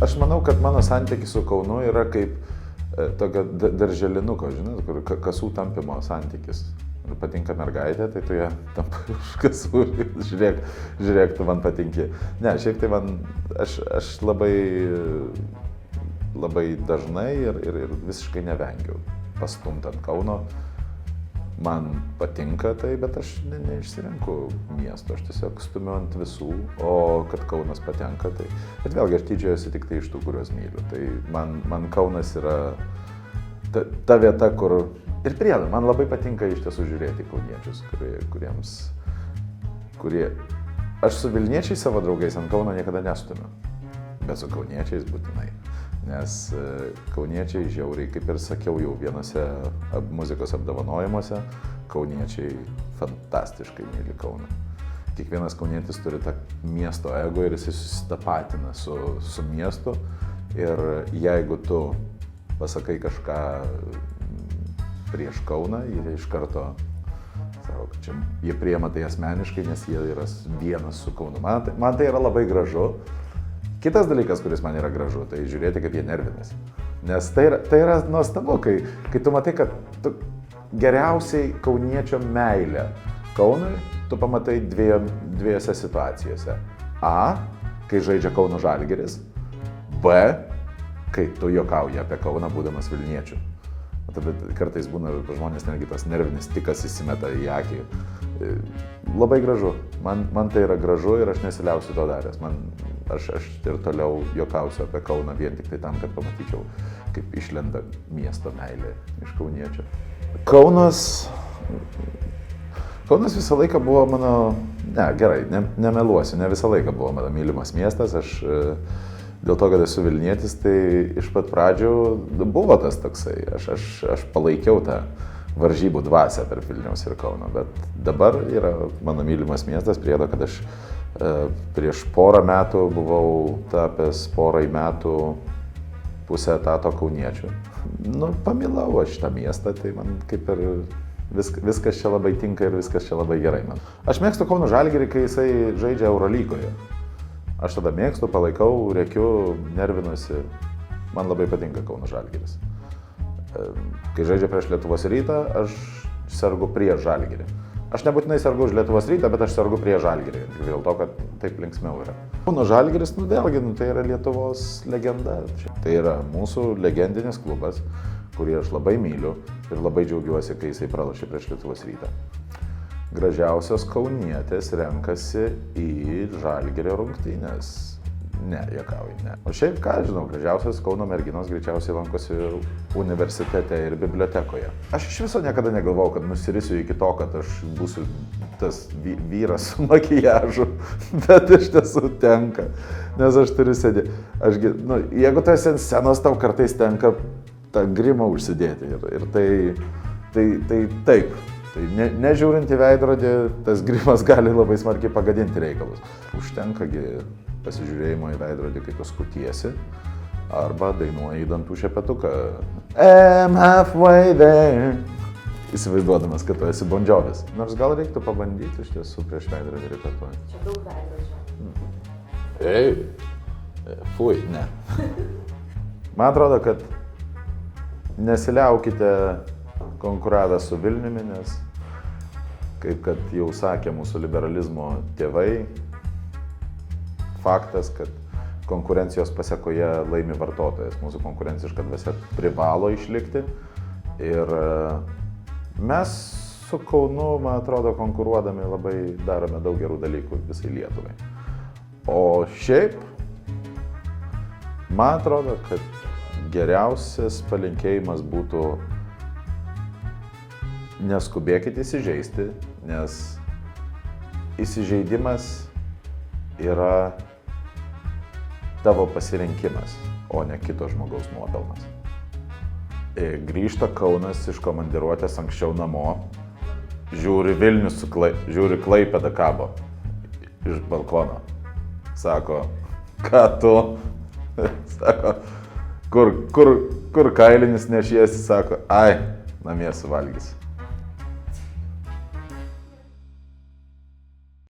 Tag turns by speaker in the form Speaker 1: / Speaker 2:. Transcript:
Speaker 1: Aš manau, kad mano santykis su Kaunu yra kaip tokio darželinuko, žinai, kur kasų tampimo santykis. Ir patinka mergaitė, tai tu ją tampai už kasų, žiūrėk, tu man patinki. Ne, šiaip tai aš labai dažnai ir visiškai nevengiu pastumti ant Kauno. Man patinka tai, bet aš neišsirenku miesto, aš tiesiog stumiu ant visų, o kad Kaunas patenka, tai... Bet vėlgi aš tyčiuojuosi tik tai iš tų, kuriuos myliu. Tai man Kaunas yra ta vieta, kur... Ir priedo, man labai patinka iš tiesų žiūrėti kauniečius, kurie... Aš su Vilniečiais savo draugais ant Kauno niekada nestumiu, bet su kauniečiais būtinai. Nes kauniečiai žiauriai, kaip ir sakiau jau vienose muzikos apdovanojimuose, kauniečiai fantastiškai myli Kauną. Kiekvienas kaunietis turi tą miesto ego ir jis susitapatina su miestu. Ir jeigu tu pasakai kažką prieš Kauną, jie iš karto sako, kad čia jie priima tai asmeniškai, nes jie yra vienas su Kaunu. Man tai yra labai gražu. Kitas dalykas, kuris man yra gražu, tai žiūrėti, kaip jie nervinasi. Nes tai yra nuostabu, kai tu matai, kad tu geriausiai kauniečio meilę Kaunui tu pamatai dviejose situacijose. A, kai žaidžia Kauno Žalgiris. B, kai tu juokauji apie Kauną būdamas Vilniečiu. Tada kartais būna žmonės netgi tas nervinis tikas įsimeta į akį. Labai gražu. Man tai yra gražu ir aš nesiliausiu to daręs. Aš ir toliau juokausiu apie Kauną vien tik tai tam, kad pamatyčiau, kaip išlenda miesto meilė iš kauniečio. Kaunas visą laiką buvo mano... Ne, gerai, nemeluosiu, ne visą laiką buvo mano mylimas miestas. Dėl to, kad esu Vilnietis, tai iš pat pradžių buvo tas toksai. Aš palaikiau tą varžybų dvasią tarp Vilniaus ir Kauno, bet dabar yra mano mylimas miestas, priedo, kad aš prieš porą metų buvau tapęs porai metų pusę etato kauniečių. Pamilau aš šitą miestą, tai man kaip ir viskas čia labai tinka ir viskas čia labai gerai man. Aš mėgstu Kauno Žalgirį, kai jisai žaidžia Eurolygoje. Aš tada mėgstu, palaikau, rėkiu, nervinuosi. Man labai patinka Kauno Žalgiris. Kai žaidžia prieš Lietuvos Rytą, aš sergu prieš Žalgirį. Aš nebūtinai sergu už Lietuvos Rytą, bet aš sergu prieš Žalgirį. Dėl to, kad taip linksmiau yra. Kauno Žalgiris, vėlgi, tai yra Lietuvos legenda. Tai yra mūsų legendinis klubas, kurį aš labai myliu ir labai džiaugiuosi, kai jisai pralošė prieš Lietuvos Rytą. Gražiausios kaunietės renkasi į Žalgirio rungtynes. Ne, juokauju, ne. O šiaip, ką žinau, gražiausios Kauno merginos greičiausiai lankosi universitete ir bibliotekoje. Aš iš viso niekada negalvau, kad nusirisiu iki to, kad aš būsiu tas vyras su makijažu, bet iš tiesų tenka, nes aš turiu sėdėti. Jeigu tu esi ant scenos, tau kartais tenka tą grimą užsidėti ir tai taip. Tai nežiūrint į veidrodį, tas grimas gali labai smarkiai pagadinti reikalus. Užtenkagi pasižiūrėjimo į veidrodį, kai tu skutiesi, arba dainuoji į dantų šepetuką. I'm halfway there. Įsivaizduodamas, kad tu esi Bon Jovis. Nors gal reiktų pabandyti iš tiesų prieš veidrodį repetuoti.
Speaker 2: Čia daug veidrodžio.
Speaker 1: Fui, ne. Man atrodo, kad nesiliaukite konkuravę su Vilniumi, nes, kaip kad jau sakė mūsų liberalizmo tėvai, faktas, kad konkurencijos pasekoje laimi vartotojas. Mūsų konkurenciška dvasia privalo išlikti ir mes su Kaunu, man atrodo, konkuruodami labai darome daug gerų dalykų visai Lietuvai. O šiaip, man atrodo, kad geriausias palinkėjimas būtų neskubėkit įsižeisti, nes įsižeidimas yra tavo pasirinkimas, o ne kito žmogaus nuopelnas. Grįžta Kaunas iš komandiruotės anksčiau namo, žiūri Vilnius, žiūri Klaipėdą kabo iš balkono. Sako, ką tu? Sako, kur kailinis nešiesi? Sako, ai, namie suvalgysi.